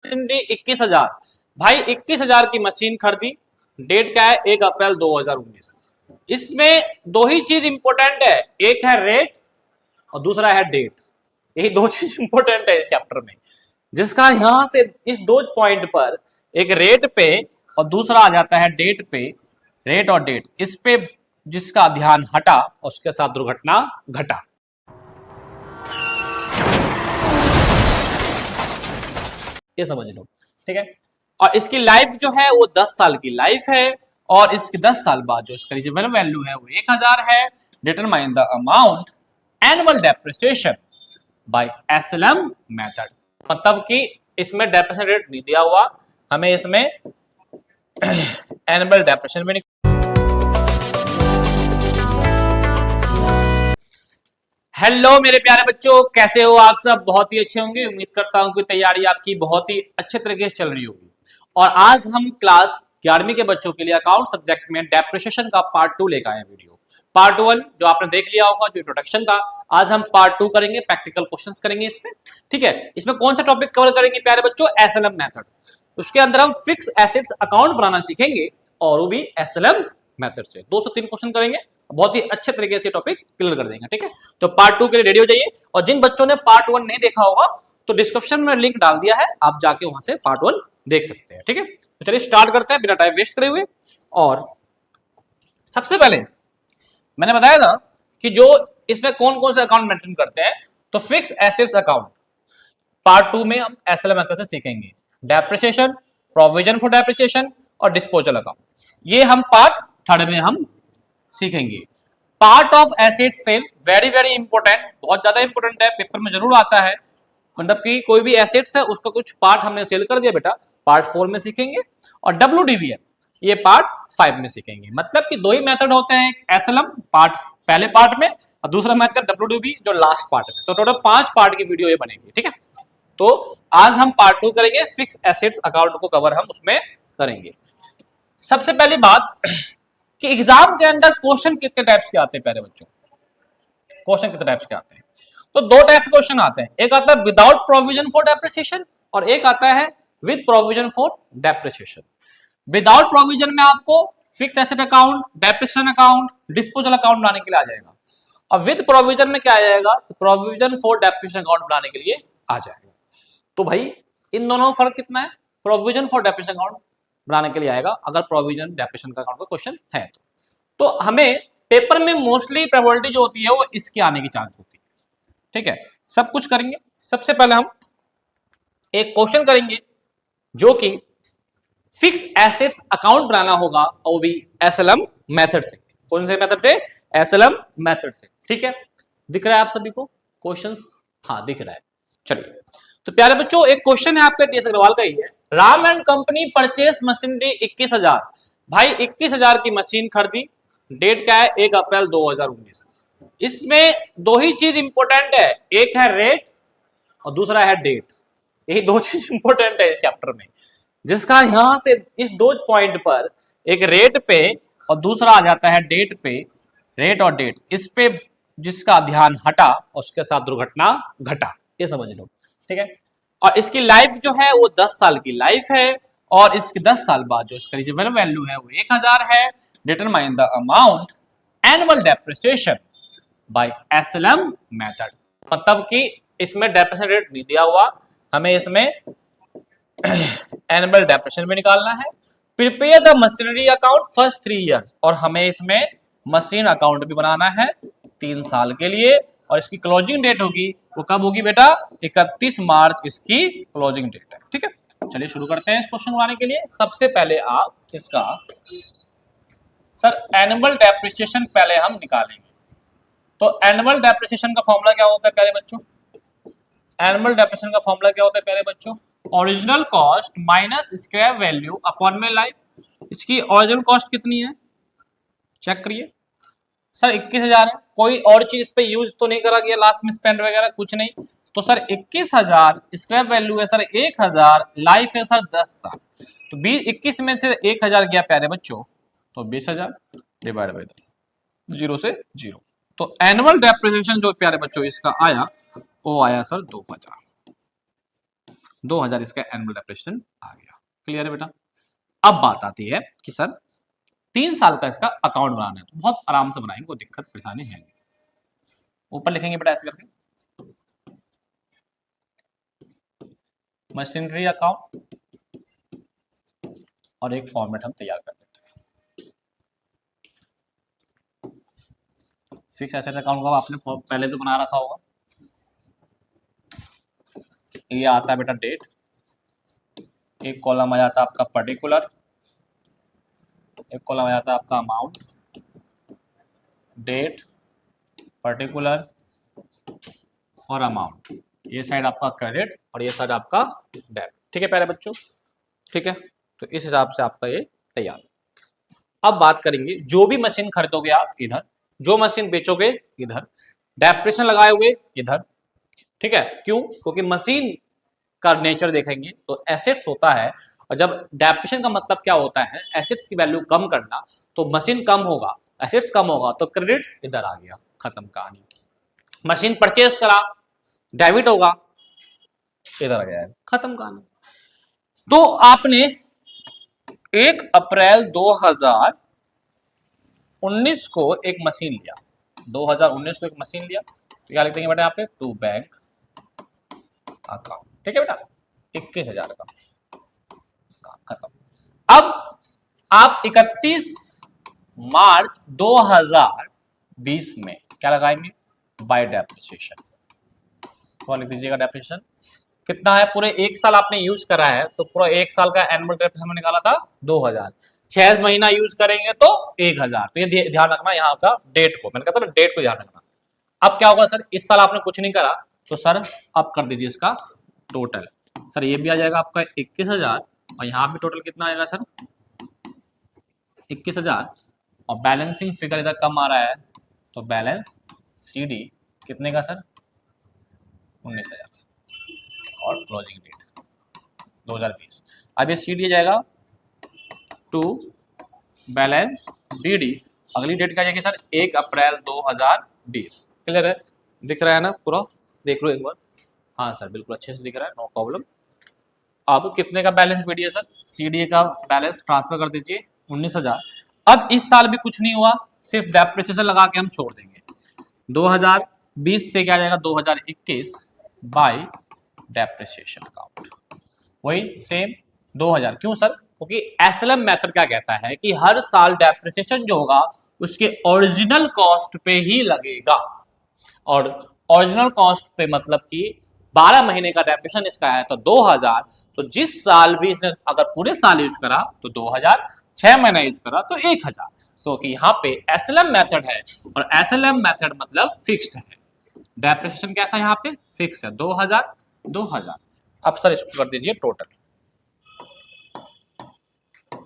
Machinery 21,000। भाई 21,000 की machine खरीदी, डेट क्या है 1 अप्रैल 2019। इसमें दो ही चीज इंपॉर्टेंट है, एक है रेट और दूसरा है डेट। यही दो चीज इंपॉर्टेंट है इस चैप्टर में, जिसका यहां से इस दो पॉइंट पर एक रेट पे और दूसरा आ जाता है डेट पे, रेट और डेट, इस पे जिसका ध्यान हटा उसके साथ दुर्घटना घटा। ये समझ लो, ठीक है। और इसकी लाइफ जो है वो 10 साल की लाइफ है, और इसके 10 साल बाद जो इसका रिजर्वेबल वैल्यू है वो 1000 है। Determine the amount annual depreciation by SLM method. मतलब कि इसमें डेप्रिसिएशन रेट नहीं दिया हुआ, हमें इसमें एनुअल डेप्रिसिएशन में। हेलो मेरे प्यारे बच्चों, कैसे हो आप सब? बहुत ही अच्छे होंगे। उम्मीद करता हूं कि तैयारी आपकी बहुत ही अच्छे तरीके से चल रही होगी। और आज हम क्लास 11वीं के बच्चों के लिए अकाउंट सब्जेक्ट में डेप्रिसिएशन का पार्ट 2 लेकर आए वीडियो। पार्ट 1 जो आपने देख लिया होगा, जो इंट्रोडक्शन था, आज हम पार्ट 2 करेंगे, प्रैक्टिकल क्वेश्चंस करेंगे इसमें, ठीक है। इसमें कौन सा टॉपिक कवर करेंगे प्यारे बच्चों? SLM method. उसके अंदर हम फिक्स एसेट्स अकाउंट बनाना सीखेंगे, और वो भी एसएलएम मेथड से 2 से 3 क्वेश्चन करेंगे, बहुत ही अच्छे तरीके से टॉपिक क्लियर कर देंगे, ठीक है। तो पार्ट 2 के लिए रेडी हो जाइए। और जिन बच्चों ने पार्ट 1 नहीं देखा होगा तो डिस्क्रिप्शन में लिंक डाल दिया है, आप जाके वहां से पार्ट 1 देख सकते हैं, ठीक है। तो चलिए स्टार्ट करते हैं बिना टाइम वेस्ट करे हुए। और सबसे पहले मैंने बताया था कि जो इसमें कौन कौन से अकाउंट मेंटेन करते हैं, तो फिक्स एसेट्स अकाउंट पार्ट 2 में हम एसएलएम मेथड से सीखेंगे। डेप्रिसिएशन, प्रोविजन फॉर डेप्रिसिएशन और डिस्पोजल अकाउंट, ये हम पार्ट 3 में हम सीखेंगे। Part of asset sale very very important, बहुत ज्यादा इंपॉर्टेंट है, पेपर में जरूर आता है। मतलब कि कोई भी एसेट्स है उसका कुछ पार्ट हमने सेल कर दिया बेटा, पार्ट 4 में सीखेंगे। और डब्ल्यूडीवीएम ये पार्ट 5 में सीखेंगे। मतलब कि दो ही मेथड होते हैं, एसएलएम पार्ट पहले पार्ट में और दूसरा मेथड डब्ल्यूडीवी जो लास्ट पार्ट में। तो टोटल 5 पार्ट की वीडियो ये बनेगी, ठीक है। तो आज हम पार्ट 2 करेंगे, फिक्स एसेट्स अकाउंट को कवर हम उसमें करेंगे। सबसे पहली बात कि एग्जाम के अंदर क्वेश्चन कितने टाइप्स के आते हैं प्यारे बच्चों? क्वेश्चन कितने टाइप्स के आते हैं? तो 2 टाइप्स के क्वेश्चन आते हैं, एक आता है विदाउट प्रोविजन फॉर डेप्रिसिएशन और एक आता है with provision for depreciation. Without provision में आपको fix asset account, depreciation account, disposal account बनाने के लिए आ जाएगा। और विद प्रोविजन में क्या आ जाएगा? तो प्रोविजन फॉर डेप्रिसिएशन अकाउंट बनाने के लिए आ जाएगा। तो भाई इन दोनों में फर्क कितना है? प्रोविजन फॉर डेप्रिसिएशन अकाउंट बनाने के लिए आएगा अगर प्रोविजन डेप्रिसिएशन का अकाउंट का क्वेश्चन है तो हमें पेपर में मोस्टली प्रोबेबिलिटी जो होती है वो इसके आने की चांस होती है, ठीक है। सब कुछ करेंगे। सबसे पहले हम एक क्वेश्चन करेंगे जो कि फिक्स एसेट्स अकाउंट बनाना होगा, और वो भी एसएलएम मेथड से। कौन से मेथड से? एसएलएम मेथड से, ठीक है। दिख रहा है आप सभी को क्वेश्चंस? हाँ दिख रहा है। चलिए तो प्यारे बच्चों एक क्वेश्चन है आपके टीएस अग्रवाल का ही है। Ram and company purchase machinery 21,000। भाई 21,000 की मशीन खरीदी, डेट क्या है 1 अप्रैल 2019। इसमें दो ही चीज इंपॉर्टेंट है, एक है रेट और दूसरा है डेट। यही दो चीज इंपॉर्टेंट है इस चैप्टर में, जिसका यहां से इस दो पॉइंट पर एक रेट पे और दूसरा आ जाता है डेट पे, रेट और डेट, इस पे जिसका ध्यान हटा उसके साथ दुर्घटना घटा। ये समझ लो, ठीक है। और इसकी लाइफ जो है वो 10 साल की लाइफ है, और इसके 10 साल बाद जो इसका रिजर्वेबल वैल्यू है वो 1000 है। Determine the amount annual depreciation by SLM method. मतलब कि इसमें डेप्रिसिएशन रेट नहीं दिया हुआ, हमें इसमें एनुअल डेप्रिसिएशन भी निकालना है। Prepare the machinery account first 3 years, और हमें इसमें मशीन अकाउंट भी बनाना है 3 साल के लिए। और इसकी क्लोजिंग डेट होगी वो कब होगी बेटा? 31 मार्च इसकी क्लोजिंग डेट है, ठीक है। चलिए शुरू करते हैं इस क्वेश्चन बनाने के लिए। सबसे पहले आप इसका सर एनुअल डेप्रिसिएशन पहले हम निकालेंगे। तो एनुअल डेप्रिसिएशन का फॉर्मूला क्या होता है प्यारे बच्चों? एनुअल डेप्रिसिएशन का फॉर्मूला क्या होता है प्यारे बच्चों? Original cost minus scrap value upon में लाइफ। इसकी ओरिजिनल कॉस्ट कितनी है चेक करिए। सर 21,000 है, कोई और चीज इस पे यूज तो नहीं करा गया लास्ट में, स्पेंड वगैरह कुछ नहीं। तो सर 21,000 स्क्रैप वैल्यू है सर 1,000, लाइफ है सर 10 साल। तो 21 में से 1,000 गया प्यारे बच्चों, तो 20,000 डिवाइड बाय 0 से 0। तो एनुअल डेप्रिसिएशन जो प्यारे बच्चों इसका आया वो आया सर 2,000। 2000 इसका एनुअल डेप्रिसिएशन आ गया। क्लियर है बेटा। अब बात आती है कि सर 3 साल का इसका अकाउंट बनाना है, तो बहुत आराम से बनाएंगे, कोई दिक्कत परेशानी है नहीं। ऊपर लिखेंगे बेटा ऐसे करके मशीनरी अकाउंट और एक फॉर्मेट हम तैयार कर देते हैं। फिक्स एसेट अकाउंट का आपने पहले तो बना रखा होगा। ये आता है बेटा डेट, एक कॉलम आ जाता है आपका पर्टिकुलर, एक कॉलम आ जाता है आपका अमाउंट, डेट, पर्टिकुलर और अमाउंट। ये साइड आपका क्रेडिट और ये साइड आपका डेबिट। ठीक है प्यारे बच्चों, ठीक है। तो इस हिसाब से आपका ये तैयार। अब बात करेंगे, जो भी मशीन खरीदोगे आप इधर, जो मशीन बेचोगे इधर, डेप्रिसिएशन लगाए हुए इधर। ठीक है, क्यों? क्योंकि मशीन का नेचर देखेंगे तो एसेट्स होता है, और जब डेप्रिसिएशन का मतलब क्या होता है, एसेट्स की वैल्यू कम करना, तो मशीन कम होगा, एसेट्स कम होगा, तो क्रेडिट इधर आ गया, खत्म कहानी। मशीन परचेज करा, डेबिट होगा, इधर आ गया, खत्म कहानी। तो आपने 1 अप्रैल 2019 को एक मशीन लिया, 2019 को एक मशीन लिया, तो क्या लिख देंगे बेटा यहाँ पे, टू बैंक अकाउंट। ठीक है बेटा, 21,000 का खत्म। अब आप 31 मार्च 2020 में क्या लगाएंगे, बाय डेप्रिसिएशन। तो लिख दीजिएगा डेप्रिसिएशन कितना है, पूरे 1 साल आपने यूज करा है, तो पूरा 1 साल का एनुअल डेप्रिसिएशन निकाला था 2000, 6 महीना यूज करेंगे तो 1000। तो ये ध्यान रखना यहाँ का डेट को, मैंने कहता ना डेट को ध्यान रखना। अब क्या होगा सर, इस साल आपने कुछ नहीं करा, तो सर अब कर दीजिए इसका टोटल। सर ये भी आ जाएगा आपका 21,000, और यहाँ भी टोटल कितना आएगा सर 21,000, और बैलेंसिंग फिगर इधर कम आ रहा है, तो बैलेंस CD कितने का सर 19,000, और क्लोजिंग डेट 2020। अब ये CD जाएगा टू बैलेंस BD, अगली डेट क्या जाएगी सर 1 अप्रैल 2020। क्लियर है, दिख रहा है ना पूरा, देख लो एक बार। हाँ सर बिल्कुल अच्छे से दिख रहा है, नो प्रॉब्लम। अब कितने का बैलेंस BD है सर, CD का बैलेंस ट्रांसफर कर दीजिए 19,000। अब इस साल भी कुछ नहीं हुआ, सिर्फ डेप्रिसिएशन लगा के हम छोड़ देंगे। 2020 से क्या जाएगा 2021 बाय डेप्रिसिएशन अकाउंट, वही सेम 2000। क्यों सर, क्योंकि SLM मेथड क्या कहता है कि हर साल डेप्रिसिएशन जो होगा उसके ओरिजिनल कॉस्ट पे ही लगेगा, और ओरिजिनल कॉस्ट पे मतलब कि 12 महीने का डेप्रिसिएशन इसका है तो 2000, तो जिस साल भी इसने अगर पूरे साल यूज करा तो 2000, 6 महीना यूज करा तो 1000, क्योंकि यहाँ पे SLM मेथड है, और SLM मेथड मतलब फिक्स्ड है। डेप्रिसिएशन कैसा यहाँ पे फिक्स है 2000 2000। अब सर इसको कर दीजिए टोटल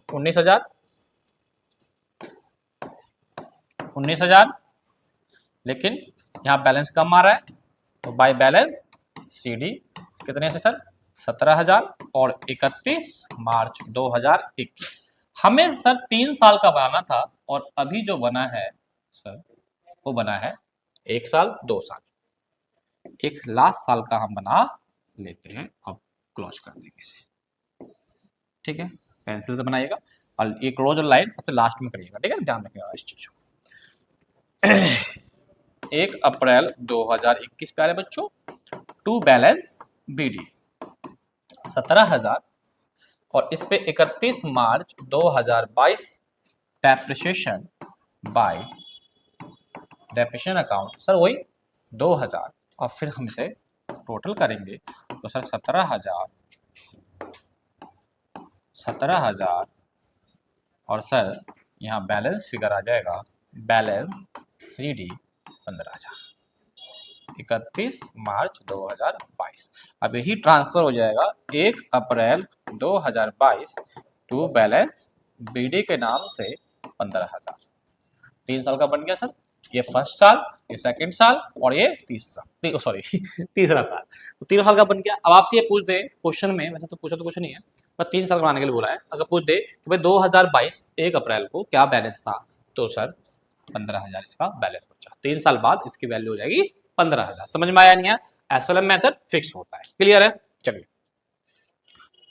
19,000 19,000, लेकिन यहाँ बैलेंस कम आ रहा है, तो बाय बैलेंस CD कितने से सर 17,000, और 31 मार्च 2021। हमें सर 3 साल का बनाना था, और अभी जो बना है सर वो बना है 1 साल 2 साल, एक लास्ट साल का हम बना लेते हैं। अब क्लोज कर देंगे इसे, ठीक है, पेंसिल से बनाइएगा, और ये क्लोज लाइन सबसे लास्ट में करिएगा, ठीक है, ध्यान रखिएगा इस चीज को। 1 अप्रैल 2021 प्यारे बच्चों, टू बैलेंस BD 17,000, और इस पे 31 मार्च 2022 depreciation bye depreciation account, sir वही 2000, और फिर हम इसे टोटल करेंगे तो सर 17,000 और सर यहाँ बैलेंस फिगर आ जाएगा, बैलेंस CD 15,000, 31 मार्च 2022। अब यही ट्रांसफर हो जाएगा 1 अप्रैल 2022 टू बैलेंस BD के नाम से 15,000। 3 साल का बन गया सर, ये फर्स्ट साल, ये सेकंड साल, और ये सॉरी तीसरा साल, तो 3 साल का बन गया। अब आपसे ये पूछ दे क्वेश्चन में, वैसे तो पूछा तो कुछ नहीं है, पर 3 साल बनाने के लिए बोला है, अगर पूछ दे कि भाई 2022 1 अप्रैल को क्या बैलेंस था, तो सर 15,000 इसका बैलेंस बचा। 3 साल बाद इसकी वैल्यू हो जाएगी 15,000। समझ में आया नहीं है, SLM मेथड फिक्स होता है। क्लियर है, चलिए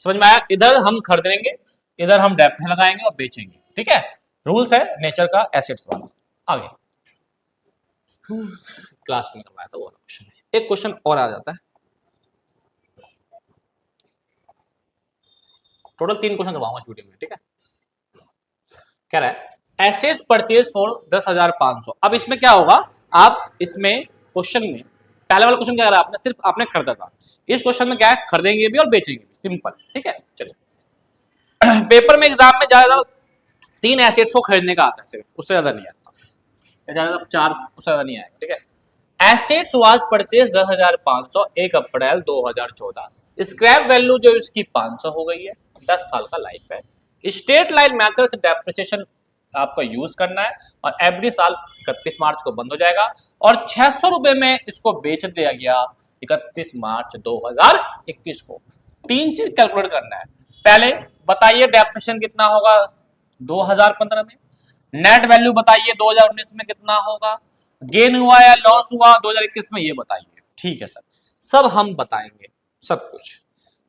समझ में आया? इधर हम खरीदेंगे, इधर हम डेप्थ लगाएंगे और बेचेंगे, ठीक है। रूल्स है नेचर का एसेट्स वाला। आगे क्लास में करवाया था वो वाला क्वेश्चन है। एक क्वेश्चन और आ जाता है, टोटल 3 क्वेश्चन करवाऊंगा इस वीडियो में, ठीक है। कह रहा है एसेट्स परचेज फॉर 10,500। अब इसमें क्या होगा, आप इसमें क्वेश्चन में पहले वाला क्वेश्चन क्या करा आपने, सिर्फ आपने खरीदा था। इस क्वेश्चन में क्या है, खरीदेंगे भी और बेचेंगे भी, सिंपल, ठीक है। चलिए पेपर में एग्जाम में ज्यादा 3 एसेट्स को खरीदने का आता है सिर्फ, उससे ज्यादा नहीं आता, ज्यादा 4 उससे ज्यादा नहीं आएगा, ठीक है। Assets was purchase 10,500 1 April 2014। Scrap value जो इसकी 500 हो गई है, 10 साल का लाइफ है। स्ट्रेट लाइन मेथड डेप्रिसिएशन आपका यूज करना है और एवरी साल 31 मार्च को बंद हो जाएगा और 600 रुपए में इसको बेच दिया गया 31 मार्च 2021 को। 3 चीज कैलकुलेट करना है। पहले बताइए डेप्रिसिएशन कितना होगा 2015 में, नेट वैल्यू बताइए 2019 में कितना होगा, गेन हुआ या लॉस हुआ 2021 में ये बताइए, ठीक है सर। सब हम बताएंगे सब कुछ।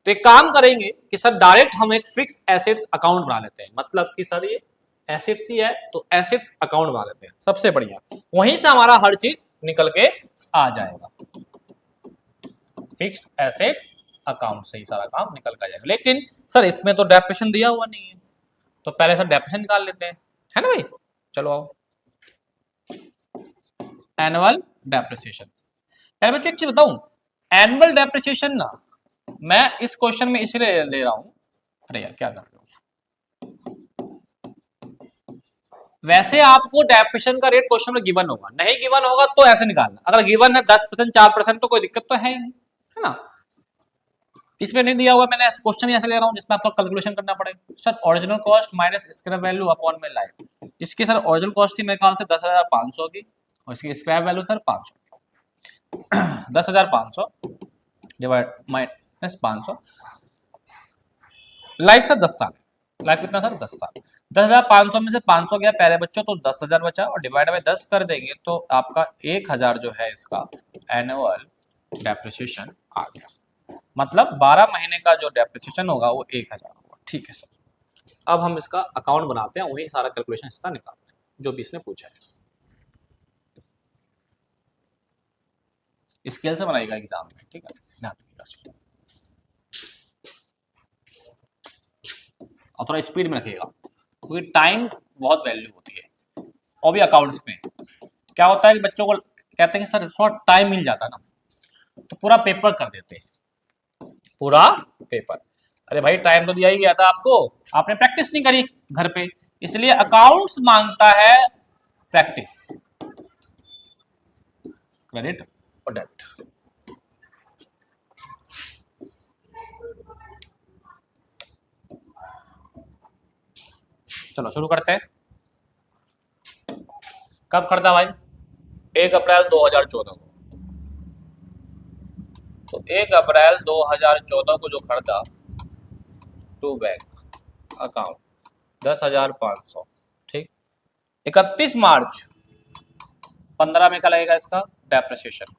तो एक काम करेंगे कि सर डायरेक्ट हम एक फिक्स एसेट्स अकाउंट बना लेते हैं, मतलब कि सर ये एसेट्स ही है तो एसेट्स अकाउंट बना लेते हैं, सबसे बढ़िया, वहीं से हमारा हर चीज निकल के आ जाएगा। फिक्स्ड एसेट्स अकाउंट से ही सारा काम निकल कर जाएगा। लेकिन सर इसमें तो डेप्रिसिएशन दिया हुआ नहीं है, तो पहले सर डेप्रिसिएशन निकाल लेते हैं, है ना भाई। चलो आओ, एनुअल डेप्रिसिएशन। पहले बच्चों एक चीज बताऊं, एनुअल डेप्रिसिएशन ना मैं इस क्वेश्चन में इसलिए ले रहा हूं, अरे यार क्या कर रहे हो, वैसे आपको डेप्रिसिएशन का रेट क्वेश्चन में गिवन होगा, नहीं गिवन होगा तो ऐसे निकालना, अगर गिवन है 10% 4% तो कोई दिक्कत तो है ही नहीं, है ना। इसमें नहीं दिया हुआ, मैंने क्वेश्चन ऐसे ले रहा हूं जिसमें आपको कैलकुलेशन करना पड़ेगा। Sir original cost minus scrap value upon में लाइफ, इसकी सर ओरिजिनल कॉस्ट थी मेरे ख्याल से 10,500 की और इसकी scrap value sir 500। 10,500 divide minus 500, life sir 10 साल, लाइफ कितना सर 10 साल। 10,500 में से 500 गया पहले बच्चों तो 10,000 बचा और डिवाइड बाय 10 कर देंगे तो आपका 1,000 जो है इसका एनुअल डेप्रिसिएशन आ गया, मतलब 12 महीने का जो डेप्रिसिएशन होगा वो 1,000 होगा, ठीक है सर। अब हम इसका अकाउंट बनाते हैं, वही सारा कैलकुलेशन इसका निकालते हैं जो भी इसने पूछा है। स्केल से बनाएगा एग्जाम में, ठीक है, ध्यान रखिएगा और थोड़ा स्पीड में रखिएगा क्योंकि टाइम बहुत वैल्यू होती है। और भी अकाउंट्स में क्या होता है कि बच्चों को कहते हैं कि सर थोड़ा टाइम मिल जाता ना तो पूरा पेपर कर देते हैं, पूरा पेपर। अरे भाई टाइम तो दिया ही गया था आपको, आपने प्रैक्टिस नहीं करी घर पे, इसलिए अकाउंट्स मांगता है प्रैक्टिस, क्रेडिट और डेब्ट। चलो शुरू करते हैं। कब खरीदा भाई, 1 अप्रैल 2014 को, तो 1 अप्रैल 2014 को जो खरीदा टू बैंक अकाउंट 10,500, ठीक। 31 मार्च 15 में का लगेगा इसका डेप्रिसिएशन,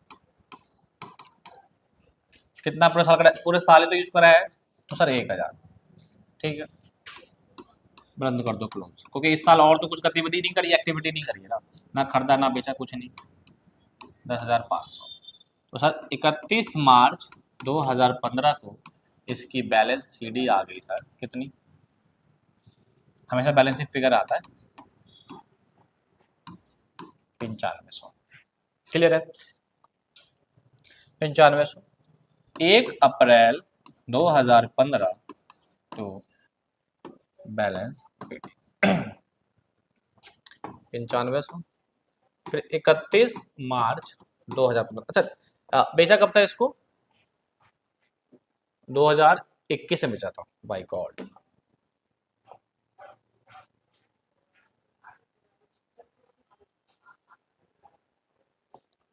कितना पूरे साल का, पूरे साल ही तो यूज करा है तो सर 1,000, ठीक है। बंद कर दो क्लोज, क्योंकि इस साल और तो कुछ गतिविधि नहीं करी, एक्टिविटी नहीं करी है ना खरीदा ना बेचा कुछ नहीं। 10,500 तो सर 31 मार्च 2015 को इसकी बैलेंस सीडी आ गई सर कितनी, हमेशा बैलेंस शीट फिगर आता है 9500, क्लियर है। 9500 1 अप्रैल 2015 तो बैलेंस 9500, फिर 31 मार्च 2015, अच्छा बेचा कब था इसको, 2021 में बेचा था, बाय गॉड।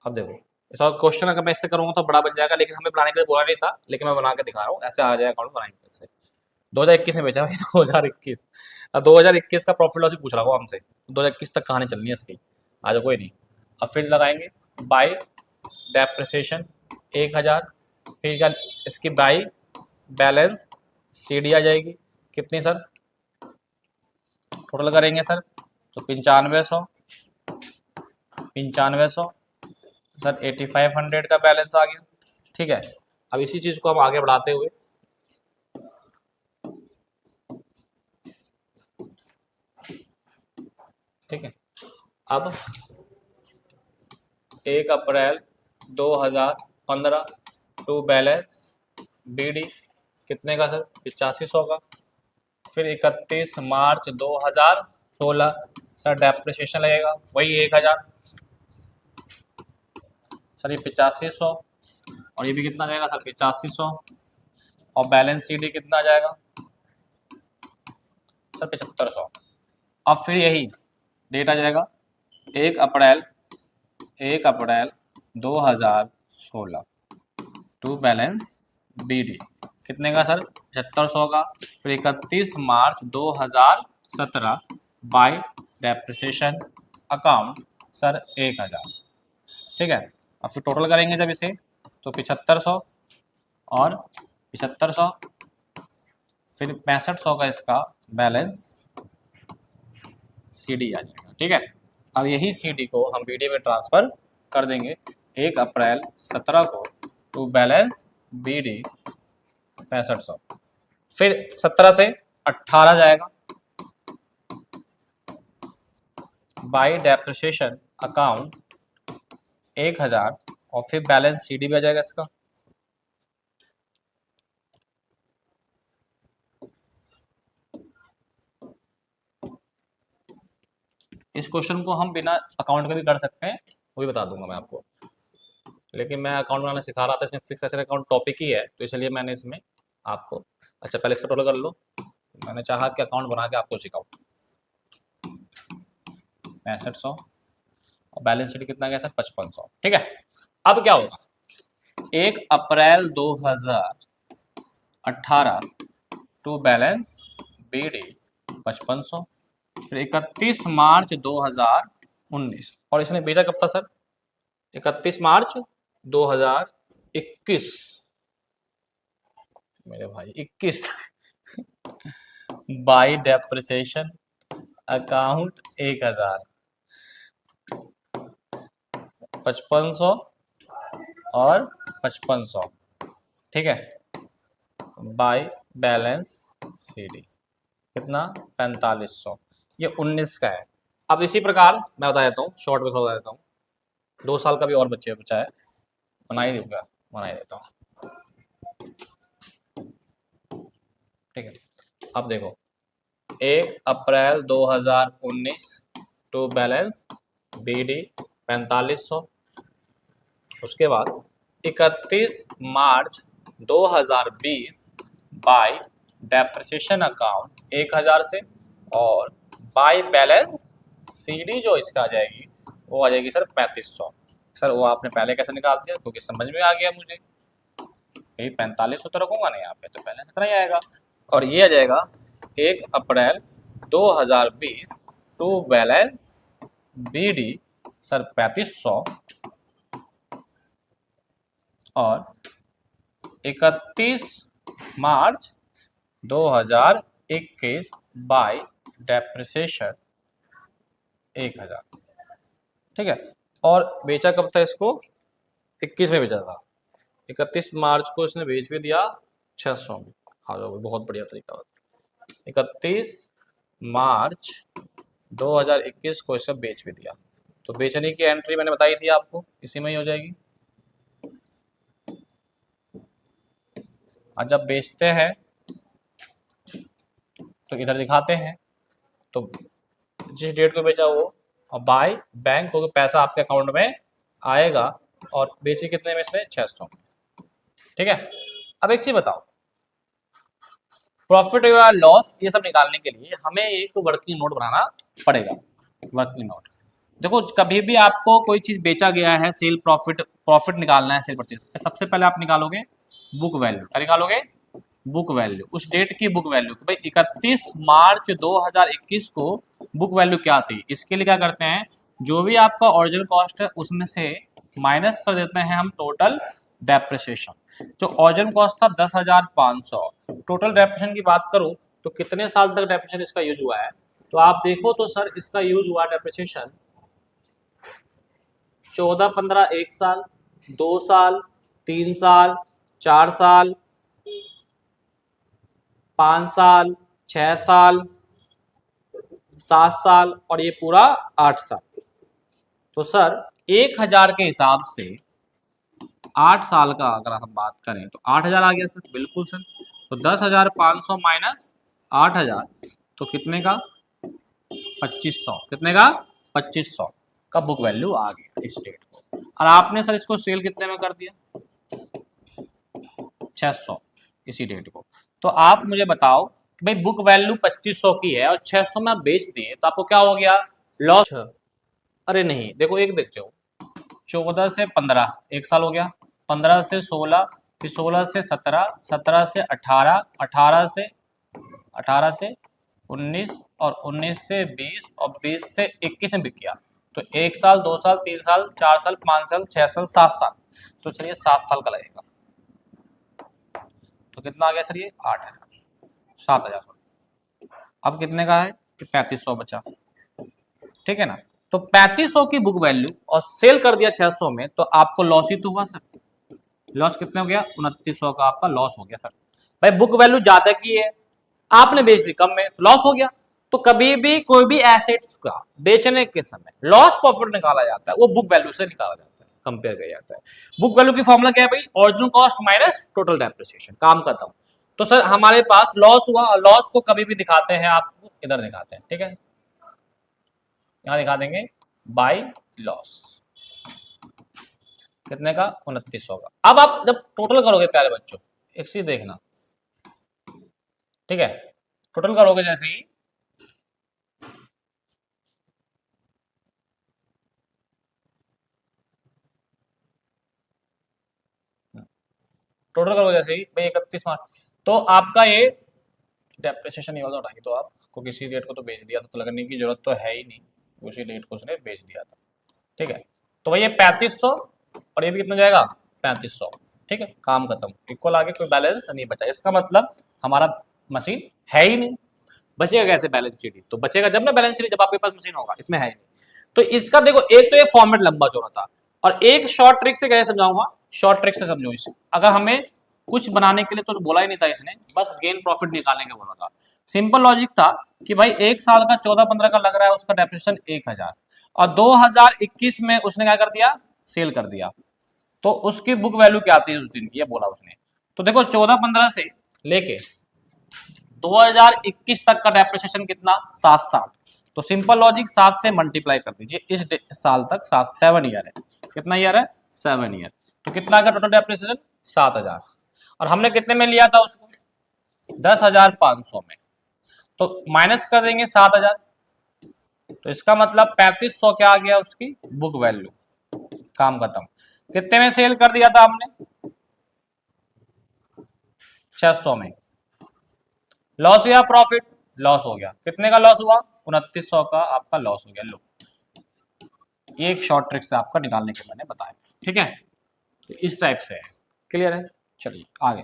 अब देखो इसका क्वेश्चन अगर मैं इससे करूंगा तो बड़ा बन जाएगा, लेकिन हमें बनाने के लिए बोला नहीं था, लेकिन मैं बना के दिखा रहा हूँ, ऐसे आ जाएगा अकाउंट बनाएंगे इससे। 2021 में बेचा भाई, 2021, 2021 का प्रॉफिट लॉस पूछ रहा हूँ हमसे, 2021 तक कहानी चलनी है इसकी, आज कोई नहीं। अब फिर लगाएंगे बाय डेप्रिसिएशन 1,000, फिर इसकी बाय बैलेंस CD आ जाएगी कितनी सर, टोटल करेंगे सर तो 9500 सर 8500 का बैलेंस आ गया। ठीक है, अब इसी चीज को हम आगे बढ़ाते हुए ठीक है, अब 1 अप्रैल 2015 टू बैलेंस BD कितने का सर, 8500 का। फिर 31 मार्च 2016 सर डेप्रिसिएशन लगेगा वही 1000 सर, ये 8500 और ये भी कितना जाएगा सर 8500 और बैलेंस CD कितना आ जाएगा सर 7500। अब फिर यही डेट आ जाएगा 1 अप्रैल 2016 टू बैलेंस BD कितने का सर 7500 का। फिर 31 मार्च 2017 बाय डेप्रिसिएशन अकाउंट सर 1000। ठीक है, अब फिर टोटल करेंगे जब इसे तो 7500 और 7500 फिर 6500 का इसका बैलेंस CD आ जाएगा। ठीक है, अब यही CD को हम BD में ट्रांसफर कर देंगे 1 अप्रैल 17 को टू बैलेंस BD 6500। फिर 17 से 18 जाएगा बाय डेप्रिसिएशन अकाउंट 1000 और फिर बैलेंस CD भी आ जाएगा इसका। इस क्वेश्चन को हम बिना अकाउंट के भी कर सकते हैं, वो भी बता दूंगा मैं आपको, लेकिन मैं अकाउंट बनाना सिखा रहा था, इसमें फिक्स एसेट अकाउंट टॉपिक ही है तो इसलिए मैंने इसमें आपको, अच्छा पहले इसका टोटल कर लो, मैंने चाहा कि अकाउंट बना के आपको सिखाऊं। 6500 और बैलेंस शीट कितना गया सर 5500। ठीक है, अब क्या होगा 1 अप्रैल 2018 टू बैलेंस BD 5500। फिर 31 मार्च 2019 और इसने बेचा कब था सर 31 मार्च 2021 मेरे भाई 21 बाय डेप्रिसिएशन अकाउंट 1000 5500 और 5500। ठीक है, बाय बैलेंस CD कितना 4500, ये 19 का है। अब इसी प्रकार मैं बता देता हूँ, शॉर्ट में बता देता हूँ, 2 साल का भी और बच्चे बचा है, बना ही दूंगा, बना ही देता हूँ। ठीक है, अब देखो 1 अप्रैल 2019 टू बैलेंस BD 4500, उसके बाद 31 मार्च 2020 बाय डेप्रिसिएशन अकाउंट 1000 से और बाय बैलेंस CD जो इसका आ जाएगी वो आ जाएगी सर 3500। सर वो आपने पहले कैसे निकाल दिया, क्योंकि समझ में आ गया मुझे, 4500 तो रखूंगा नहीं यहाँ पे, तो पहले कितना ही आएगा, और ये आ जाएगा 1 अप्रैल 2020 टू बैलेंस BD सर 3500 और 31 मार्च 2021 बाय डेप्रिसिएशन 1000। ठीक है, और बेचा कब था इसको 21 में बेचा था, 31 मार्च को इसने बेच भी दिया 600 में, आ जाओ बहुत बढ़िया तरीका बता, 31 मार्च 2021 को इसका बेच भी दिया, तो बेचने की एंट्री मैंने बताई थी आपको, इसी में ही हो जाएगी। और जब बेचते हैं तो इधर दिखाते हैं, तो जिस डेट को बेचा वो और बाय बैंक को पैसा आपके अकाउंट में आएगा, और बेची कितने में इसने 600। ठीक है, अब एक चीज बताओ, प्रॉफिट या लॉस ये सब निकालने के लिए हमें एक वर्किंग नोट बनाना पड़ेगा। वर्किंग नोट देखो, कभी भी आपको कोई चीज बेचा गया है, सेल प्रॉफिट निकालना है सेल परचेज पे, सबसे पहले आप निकालोगे बुक वैल्यू। क्या निकालोगे, बुक वैल्यू, उस डेट की बुक वैल्यू। भाई 31 मार्च 2021 को बुक वैल्यू क्या थी, इसके लिए क्या करते हैं, जो भी आपका ओरिजिनल कॉस्ट है उसमें से माइनस कर देते हैं हम टोटल डेप्रिसिएशन। जो ओरिजिनल कॉस्ट था 10,500। टोटल डेप्रिसिएशन की बात करूं तो कितने साल तक डेप्रिसिएशन इसका यूज हुआ है, तो आप देखो तो सर इसका यूज हुआ डेप्रिसिएशन 14-15 1 साल, 2 साल, 3 साल, 4 साल, 5 साल, 6 साल, 7 साल और ये पूरा 8 साल। तो सर 1000 के हिसाब से 8 साल का अगर हम बात करें तो 8000 आ गया सर, बिल्कुल सर। तो 10,500 माइनस 8000 तो कितने का 2500, कितने का 2500 का बुक वैल्यू आ गया इस डेट को। और आपने सर इसको सेल कितने में कर दिया 600 इसी डेट को। तो आप मुझे बताओ कि भाई बुक वैल्यू 2500 की है और 600 में आप बेच दिए तो आपको क्या हो गया लॉस। अरे नहीं देखो एक देख जाओ, 14 से 15 1 साल हो गया, 15 से 16, फिर 16 से 17, 17 से 18, 18 से 19 और 19 से 20 और 20 से 21 में बिक गया। तो 1 साल 2 साल 3 साल 4 साल 5 साल 6 साल 7 साल, तो चलिए 7 साल का लगेगा। तो कितना आ गया सर ये 8,000, 7,000। अब कितने का है 3500 बचा, ठीक है ना। तो 3500 की बुक वैल्यू और सेल कर दिया 600 में, तो आपको लॉस ही तो हुआ सर। लॉस कितने हो गया 2900 का आपका लॉस हो गया सर। भाई बुक वैल्यू ज्यादा की है, आपने बेच दी कम में, तो लॉस हो गया। तो कभी भी कोई भी एसेट्स का बेचने के समय लॉस प्रॉफिट निकाला जाता है वो बुक वैल्यू से निकाला जाता है, कंपेयर किया जाता है। बुक वैल्यू की फॉर्मूला क्या है भाई, original cost minus total depreciation, काम करता हूं। तो सर हमारे पास लॉस हुआ, और लॉस को कभी भी दिखाते हैं आपको इधर दिखाते हैं, ठीक है, यहां दिखा देंगे बाय लॉस, कितने का 2900 का। अब आप जब टोटल करोगे प्यारे बच्चों एक चीज देखना, ठीक है, टोटल करोगे जैसे ही टोटल करोगे जैसे ही भाई 31 मार्च, तो आपका ये डेप्रिसिएशन ये वाला उठाएंगे, तो आपको किसी डेट को तो बेच दिया था तो लगने की जरूरत तो है ही नहीं, उसी डेट को उसने बेच दिया था, ठीक है। तो भाई ये 3500 और ये भी कितना जाएगा 3500, ठीक है, काम खत्म, इक्वल, आगे कोई बैलेंस नहीं बचा। इसका मतलब हमारा मशीन है ही नहीं, बचेगा कैसे बैलेंस शीट, तो बचेगा जब ना बैलेंस शीट, जब आपके पास मशीन होगा, इसमें है ही नहीं। तो इसका देखो एक तो ये फॉर्मेट लंबा चौड़ा था, और एक शॉर्ट ट्रिक से कैसे समझाऊंगा, शॉर्ट ट्रिक से समझो इसे। अगर हमें कुछ बनाने के लिए तो बोला ही नहीं था इसने, बस गेन प्रॉफिट निकालने के बोला था। सिंपल लॉजिक था कि भाई 1 साल का 14-15 का लग रहा है उसका डेप्रिसिएशन 1000, और 2021 में उसने क्या कर दिया सेल कर दिया, तो उसकी बुक वैल्यू क्या आती है उस दिन की, ये बोला उसने। तो देखो 14-15 से लेके 2021 तक का डेप्रिसिएशन कितना 7 साल, तो सिंपल लॉजिक 7 से मल्टीप्लाई कर दीजिए, इस साल तक 7 ईयर है, कितना ईयर है 7 ईयर, तो कितना का टोटल डेप्रिसिएशन 7000, और हमने कितने में लिया था उसको 10,500 में, तो माइनस कर देंगे 7000, तो इसका मतलब 3500 क्या आ गया उसकी बुक वैल्यू, काम खत्म। कितने में सेल कर दिया था हमने 600 में, लॉस या प्रॉफिट, लॉस हो गया, कितने का लॉस हुआ 2900 का आपका लॉस हो गया। लो ये एक शॉर्ट ट्रिक से आपका निकालने के मैंने बताया, ठीक है, तो इस टाइप से है, क्लियर है। चलिए आगे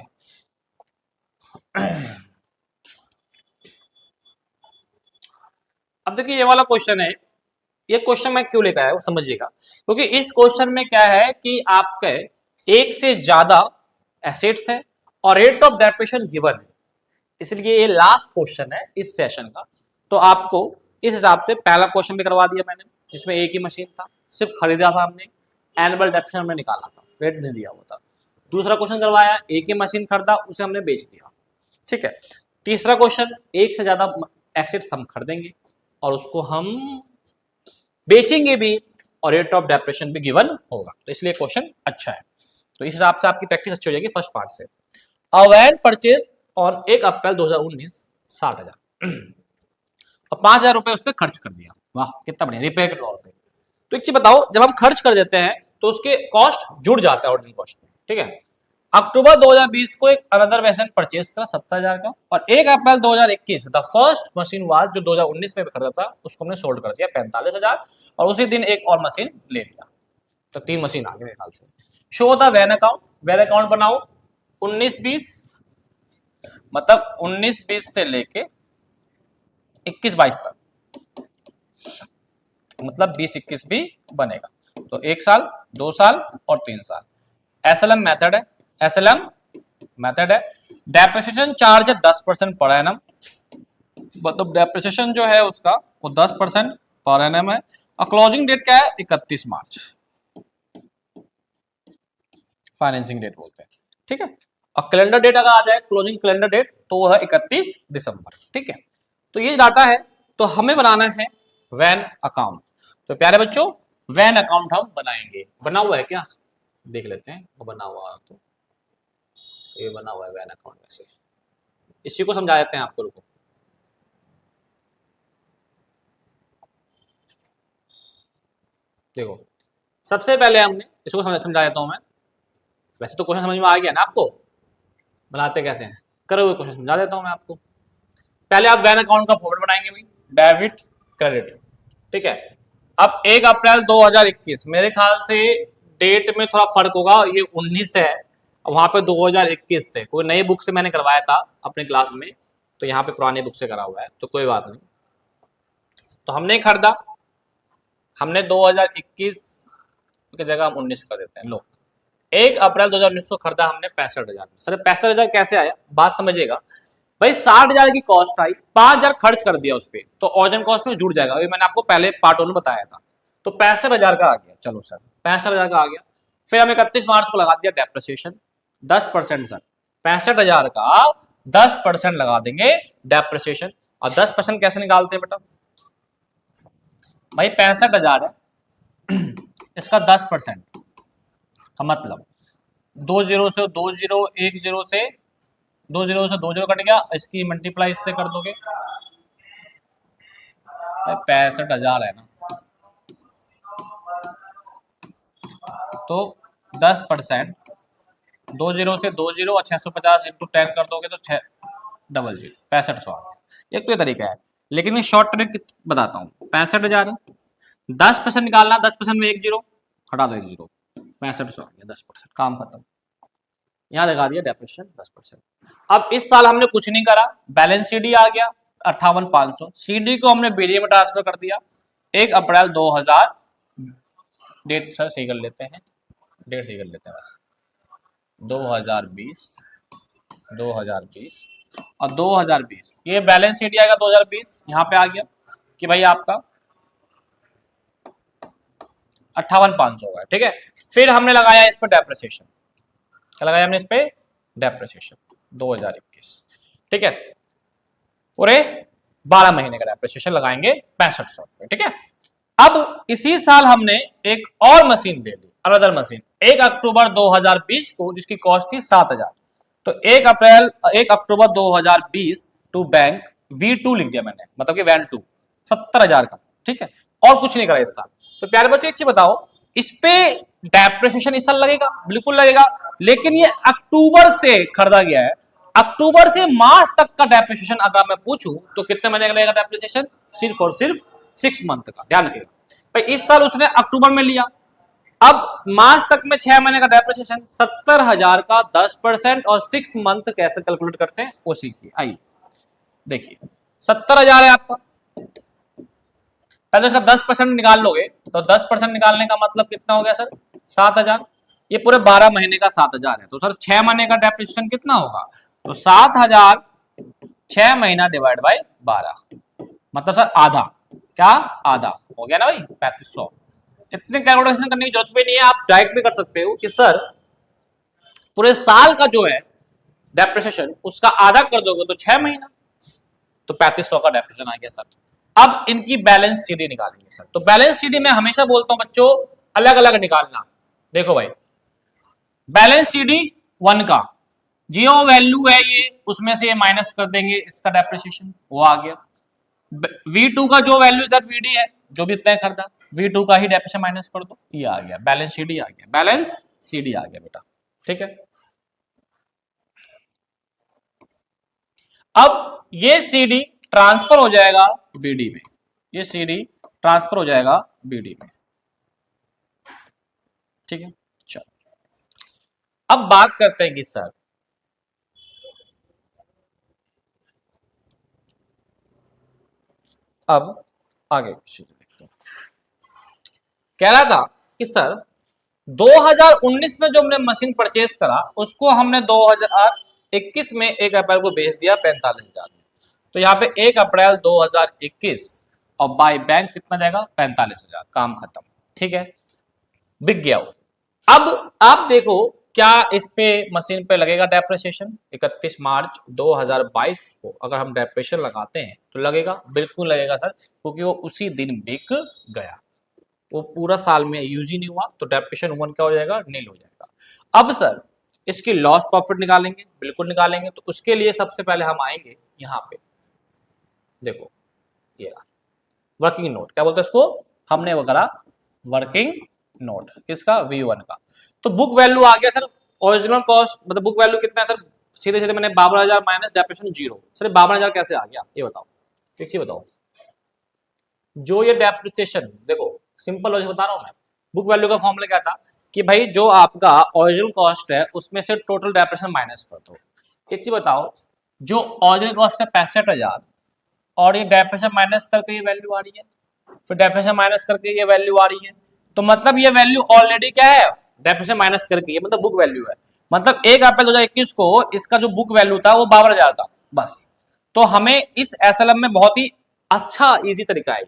अब देखिए ये वाला क्वेश्चन है, ये क्वेश्चन मैं क्यों लेकर आया वो समझिएगा, क्योंकि इस क्वेश्चन में क्या है कि आपके एक से ज्यादा एसेट्स है और रेट ऑफ डेप्रिसिएशन गिवन है, इसलिए ये लास्ट क्वेश्चन है इस सेशन का। तो आपको इस हिसाब से पहला क्वेश्चन भी करवा दिया मैंने, जिसमें एक ही मशीन था, सिर्फ खरीदा था हमने, एनुअल डेप्रिसिएशन हमने निकाला था, रेट नहीं दिया हुआ था। दूसरा क्वेश्चन करवाया, एक ही मशीन खरीदा, उसे हमने बेच दिया, ठीक है। तीसरा क्वेश्चन, एक से ज्यादा एसेट्स हम खरीदेंगे और उसको हम बेचेंगे भी, और रेट ऑफ डेप्रिसिएशन भी गिवन होगा, तो इसलिए क्वेश्चन अच्छा है। तो इस हिसाब से आपकी प्रैक्टिस अच्छी हो जाएगी फर्स्ट पार्ट से। अवैध परचेज और 1 अप्रैल 2019 60,000 और 5,000 रुपए उस पर खर्च कर दिया, वाह कितना बढ़िया, रिपेयर के तौर पे। तो एक चीज बताओ, जब हम खर्च कर देते हैं तो उसके कॉस्ट जुड़ जाता है ओरिजिनल कॉस्ट में, ठीक है। अक्टूबर 2020 को एक अनदर वेसन परचेज करा 70,000 का, और 1 अप्रैल 2021 द फर्स्ट मशीन वाज जो 2019 में खरीदा था उसको हमने सोल्ड कर दिया 45,000, और उसी दिन एक और मशीन ले लिया, तो 3 मशीन आ गए मेरे ख्याल से। Show the van account, van account बनाओ 19-20 मतलब 19-20 से लेके 21-22 तक, मतलब 20-21 भी बनेगा। तो 1 साल, 2 साल और 3 साल। एसएलएम मेथड है, एसएलएम मेथड है। डेप्रिसिएशन चार्ज है 10% पर एनम, मतलब डेप्रिसिएशन जो है उसका वो 10% पर एनम है। और क्लोजिंग डेट क्या है? 31 मार्च, फाइनेंसिंग डेट बोलते हैं, ठीक है। और कैलेंडर डेट अगर आ जाए, क्लोजिंग कैलेंडर डेट, तो वो है 31 दिसंबर, ठीक है। तो ये डाटा है, तो हमें बनाना है वैन अकाउंट। तो प्यारे बच्चों, वैन अकाउंट हम बनाएंगे। बना हुआ है क्या? देख लेते हैं वो बना हुआ है तो। ये बना हुआ है वैन अकाउंट में से, इसी को समझा देते हैं आपको, रुको। देखो, सबसे पहले हमने इसको समझा देता हूं मैं। वैसे तो क्वेश्चन समझ में आ गया ना आपको, बनाते कैसे हैं, करे हुए क्वेश्चन समझा देता हूं मैं आपको। पहले आप वैन अकाउंट का फॉर्मेट बनाएंगे भाई, डेबिट क्रेडिट, ठीक है। अब 1 अप्रैल 2021, मेरे ख्याल से डेट में थोड़ा फर्क होगा, ये 19 है, वहां पे 2021 से, कोई नई बुक से मैंने करवाया था अपने क्लास में, तो यहाँ पे पुरानी बुक से करा हुआ है, तो कोई बात नहीं। तो हमने खरीदा, हमने 2021 की जगह हम 19 कर देते हैं। लो, 1 अप्रैल 2019 को खरीदा हमने 65,000 में। सर 65,000 कैसे आया, बात समझिएगा भाई। 60,000 की कॉस्ट आई, 5,000 खर्च कर दिया उस पर, तो ऑर्जन कॉस्ट में जुड़ जाएगा, मैंने आपको पहले पार्ट 1 में बताया था। तो 65,000 का आ गया, चलो सर 65,000 का आ गया। फिर हम 31 मार्च को लगा दिया डेप्रिसिएशन 10%। सर 65,000 का 10% लगा देंगे डेप्रिसिएशन। और 10% कैसे निकालते हैं बेटा भाई? 65,000 है, इसका 10% का मतलब 2 जीरो से 2 जीरो, 1 जीरो से 2 जीरो से 2 जीरो कट गया, इसकी मल्टीप्लाई इससे कर दोगे, 65,000 है ना, तो 10%, 2 जीरो से 2 जीरो और 650 इंटू 10 कर दोगे तो 65,000। एक तो ये तरीका है, लेकिन मैं शॉर्ट ट्रिक बताता हूँ। 65,000 है, 10% निकालना, 10% में 1 जीरो हटा दो, 1 जीरो, 6500 आ गया, 10%, काम खत्म। यहाँ लगा दिया डेप्रिसिएशन 10%। अब इस साल हमने कुछ नहीं करा, बैलेंस सीडी आ गया 58,500, सीडी को हमने बीडीए में ट्रांसफर कर दिया। 1 अप्रैल 2000, डेट सर सही कर लेते हैं, डेट सही कर लेते हैं बस, 2020, 2020 और 2020, ये बैलेंस सीडी आएगा 2020, यहाँ पे आ गया कि भाई आपका 58,500 होगा, ठीक है। फिर हमने लगाया इस पर डेप्रिसिएशन, क्या लगाया हमने इस पे? डेप्रिसिएशन 2021, ठीक है। पूरे 12 महीने का डेप्रिसिएशन लगाएंगे 6500 रुपए, ठीक है। अब इसी साल हमने एक और मशीन ले ली, अनदर मशीन, 1 अक्टूबर 2020 को, जिसकी कॉस्ट थी 7,000। तो 1 अक्टूबर 2020 टू बैंक V2 लिख दिया मैंने, मतलब कि वैन 2, 70,000 का, ठीक है। और कुछ नहीं करा इस साल। तो प्यारे बच्चों एक चीज बताओ, इस पे डेप्रिसिएशन इस साल लगेगा? बिल्कुल लगेगा, लेकिन ये अक्टूबर से खरीदा गया है, अक्टूबर से मार्च तक का डेप्रिसिएशन अगर मैं पूछूं तो कितने महीने का लगेगा डेप्रिसिएशन? सिर्फ और सिर्फ 6 मंथ का। ध्यान रखिएगा भाई, इस साल उसने अक्टूबर में लिया, अब मार्च तक में 6 महीने का डेप्रिसिएशन, 70,000 का 10% और 6 मंथ कैसे कैलकुलेट करते हैं वो सीखिए। आइए देखिए, 70,000 है आपका, पहले इसका 10% निकाल लोगे, तो 10% निकालने का मतलब कितना हो गया सर? 7,000। ये पूरे 12 महीने का 7,000 है, तो सर 6 महीने का डेप्रिसिएशन कितना होगा? तो 7,000 6 महीना डिवाइड बाई 12, मतलब सर आधा, क्या आधा हो गया ना भाई, 3500। इतने कैलकुलेशन करने की जरूरत भी नहीं है, आप डायरेक्ट भी कर सकते हो कि सर पूरे साल का जो है डेप्रिसिएशन उसका आधा कर दोगे तो 6 महीना, तो 3500 का डेप्रिसिएशन आ गया सर। अब इनकी बैलेंस सीडी निकालेंगे सर। तो बैलेंस सीडी में हमेशा बोलता हूं बच्चों अलग अलग निकालना। देखो भाई, बैलेंस सीडी 1 का जो वैल्यू है ये, उसमें से ये माइनस कर देंगे इसका डेप्रिसिएशन, वो आ गया। V2 का जो वैल्यू सर VD है, जो भी तय करता, V2 का ही डेप्रिसिएशन माइनस कर दो, ये आ गया बैलेंस सीडी, आ गया बैलेंस सीडी आ गया बेटा, ठीक है। अब ये सीडी ट्रांसफर हो जाएगा बीडी में, ये सीडी ट्रांसफर हो जाएगा बीडी में, ठीक है। चलो अब बात करते हैं कि सर अब आगे देखते हैं। कह रहा था कि सर 2019 में जो हमने मशीन परचेज करा उसको हमने 2021 में 1 अप्रैल को बेच दिया 45,000 में। तो यहाँ पे 1 अप्रैल 2021 और बाय बैंक कितना जाएगा 45,000, काम खत्म। ठीक है, बिक गया वो। अब आप देखो क्या इस पे मशीन पे लगेगा डेप्रिसिएशन 31 मार्च 2022 को अगर हम डेप्रिसिएशन लगाते हैं तो लगेगा, बिल्कुल लगेगा सर, क्योंकि वो उसी दिन बिक गया, वो पूरा साल में यूज ही नहीं हुआ, तो डेप्रिसिएशन 1 क्या हो जाएगा, नील हो जाएगा। अब सर इसकी लॉस प्रॉफिट निकालेंगे, बिल्कुल निकालेंगे। तो उसके लिए सबसे पहले हम आएंगे यहाँ पे, देखो ये वर्किंग नोट, क्या बोलते हैं इसको, हमने वगैरह वर्किंग नोट किसका, V1 का। तो बुक वैल्यू आ गया सर, ओरिजिनल कॉस्ट मतलब बुक वैल्यू कितना है सर, सीधे सीधे मैंने 52,000 माइनस डेप्रिसिएशन 0। सर 52,000 कैसे आ गया ये बताओ, एक चीज बताओ। जो ये डेप्रिसिएशन, देखो सिंपल लॉजिक बता रहा हूं मैं, बुक वैल्यू का फॉर्मूला क्या था कि भाई जो आपका ओरिजिनल कॉस्ट है उसमें से टोटल डेप्रिसिएशन माइनस कर दो। एक चीज बताओ, जो ओरिजिनल कॉस्ट है 65,000 और ये डेप्रिसिएशन माइनस करके ये वैल्यू आ रही है, फिर डेप्रिसिएशन माइनस करके ये वैल्यू आ रही है, तो मतलब ये वैल्यू ऑलरेडी क्या है, डेप्रिसिएशन माइनस करके, ये मतलब बुक वैल्यू है। मतलब 1 अप्रैल 2021 को इसका जो बुक वैल्यू था वो 52,000 था बस। तो हमें इस एसएलएम में बहुत ही अच्छा इजी तरीका है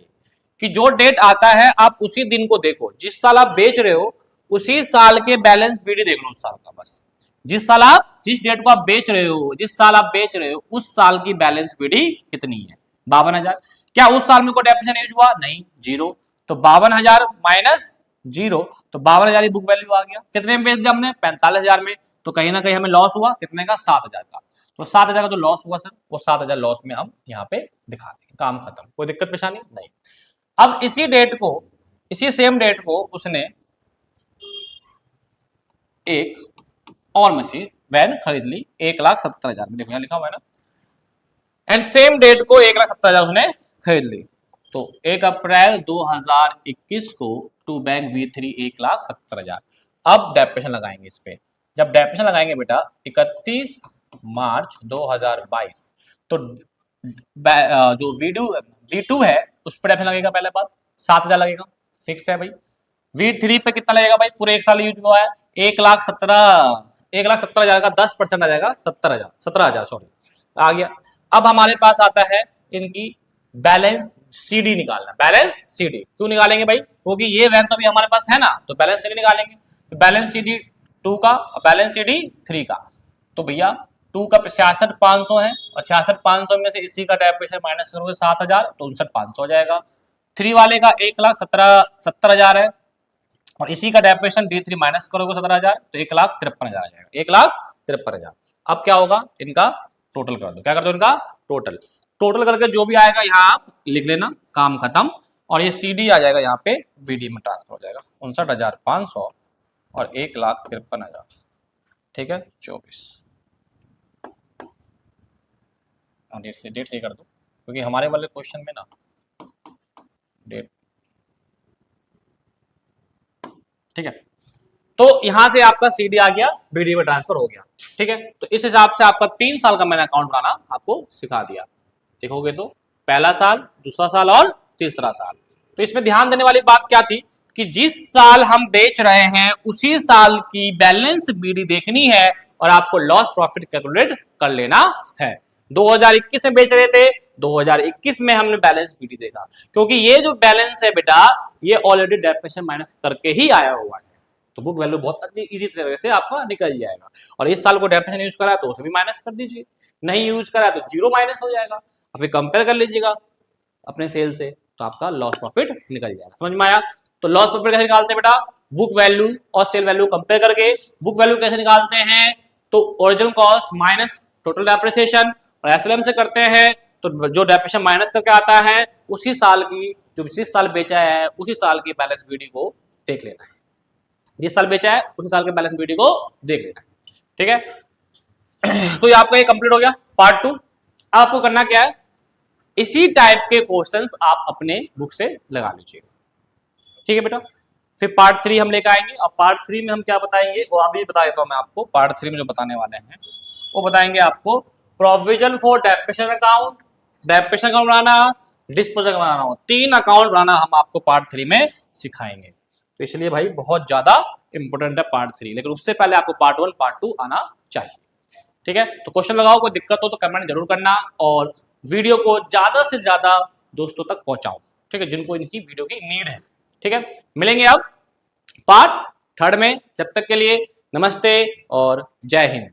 कि जो डेट आता है आप उसी दिन को देखो, जिस साल आप बेच रहे हो उसी साल के बैलेंस बीडी देख लो उस साल का, बस जिस साल आप, जिस डेट को आप बेच रहे हो, जिस साल आप बेच रहे हो उस साल की बैलेंस बीडी कितनी है, 52,000। क्या उस साल में कोई डेप्रिसिएशन यूज हुआ, नहीं, 0। तो 52,000 माइनस 0, तो 52,000 बुक वैल्यू आ गया। कितने में बेच दिया हमने, 45,000 में। तो कहीं ना कहीं हमें लॉस हुआ कितने का, 7,000 का। तो 7,000 का जो लॉस हुआ सर, वो 7,000 लॉस में हम यहाँ पे दिखा देंगे, काम खत्म, कोई दिक्कत परेशानी नहीं। अब इसी डेट को, इसी सेम डेट को उसने एक और मशीन वैन खरीद ली 1,70,000 में, देखो यहाँ लिखा हुआ है ना, एंड सेम डेट को 1,70,000 उसने खरीद ली। तो 1 अप्रैल 2021 को टू बैंक V3 1,70,000। अब डेप्रिसिएशन लगाएंगे इस पे, जब डेप्रिसिएशन लगाएंगे बेटा 31 मार्च 2022, तो जो V2 है उस पर डेप्रिसिएशन लगेगा, पहले बात 7,000 लगेगा, फिक्स है भाई। V3 पे कितना लगेगा भाई, पूरे एक साल यूज हुआ है, 1,70,000 का 10% आ जाएगा, 17,000 सॉरी आ गया। अब हमारे पास आता है इनकी बैलेंस सीडी निकालना। बैलेंस सीडी क्यों निकालेंगे भाई, क्योंकि ये वैन तो भी हमारे पास है ना, तो बैलेंस सीडी निकालेंगे। तो बैलेंस सीडी 2 का और बैलेंस सीडी 3 का, तो भैया 2 का 66,500 है और 66,500 में से इसी का डेप्रिसिएशन माइनस करोगे 7,000, तो 59,500 हो जाएगा। 3 वाले का 1,70,000 है और इसी का डेप्रिसिएशन D3 माइनस करोगे 17,000, तो 1,53,000 आ जाएगा, 1,53,000। अब क्या होगा, इनका टोटल कर दो, क्या कर दो, इनका टोटल, टोटल करके जो भी आएगा यहाँ आप लिख लेना, काम खत्म। और ये CD आ जाएगा यहाँ पे BD में ट्रांसफर हो जाएगा, 59,500 और 1,53,000, ठीक है 24। डेट से कर दो, क्योंकि हमारे वाले क्वेश्चन में ना डेट, ठीक है। तो यहां से आपका सीडी आ गया, बीडी में ट्रांसफर हो गया, ठीक है। तो इस हिसाब से आपका 3 साल का मैंने अकाउंट बनाना आपको सिखा दिया। देखोगे तो पहला साल, दूसरा साल और तीसरा साल। तो इसमें ध्यान देने वाली बात क्या थी कि जिस साल हम बेच रहे हैं उसी साल की बैलेंस बीडी देखनी है और आपको लॉस प्रॉफिट कैलकुलेट कर लेना है। 2021 में बेच रहे थे, 2021 में हमने बैलेंस बीडी देखा, क्योंकि ये जो बैलेंस है बेटा ये ऑलरेडी डेप्रिसिएशन माइनस करके ही आया हुआ है, तो बुक वैल्यू बहुत अच्छी इजी तरीके से आपका निकल जाएगा। और इस साल को डेप्रिसिएशन यूज करा तो उसे भी माइनस कर दीजिए, नहीं यूज करा तो 0 माइनस हो जाएगा, और फिर कंपेयर कर लीजिएगा अपने सेल से, तो आपका लॉस प्रॉफिट निकल जाएगा। समझ में आया। तो लॉस प्रॉफिट कैसे निकालते हैं बेटा, बुक वैल्यू और सेल वैल्यू कंपेयर करके। बुक वैल्यू कैसे निकालते हैं, तो original cost minus total depreciation, और एसएलएम से करते हैं तो जो डेप्रिसिएशन माइनस करके आता है उसी साल की, जो जिस साल बेचा है उसी साल की बैलेंस बीडी को देख लेना है, जिस साल बेचा है उसी साल के बैलेंस बीडी को देख लेना है, ठीक है। तो ये आपका ये कंप्लीट हो गया पार्ट 2। आपको करना क्या है, इसी टाइप के क्वेश्चंस आप अपने बुक से लगा लीजिए, ठीक है बेटा। फिर पार्ट 3 हम लेकर आएंगे, और पार्ट 3 में हम क्या बताएंगे वो अभी बता देता हूं मैं आपको। पार्ट 3 में जो बताने वाले हैं वो बताएंगे आपको provision for depreciation account, depreciation account बनाना, डिस्पोजल बनाना हो, 3 अकाउंट बनाना हम आपको पार्ट 3 में सिखाएंगे। तो इसलिए भाई बहुत ज्यादा इंपॉर्टेंट है पार्ट 3, लेकिन उससे पहले आपको पार्ट 1 पार्ट 2 आना चाहिए। ठीक है, तो क्वेश्चन लगाओ, कोई दिक्कत हो तो कमेंट जरूर करना, और वीडियो को ज्यादा से ज्यादा दोस्तों तक पहुंचाओ, ठीक है, जिनको इनकी वीडियो की नीड है। ठीक है, मिलेंगे अब पार्ट 3 में, जब तक के लिए नमस्ते और जय हिंद।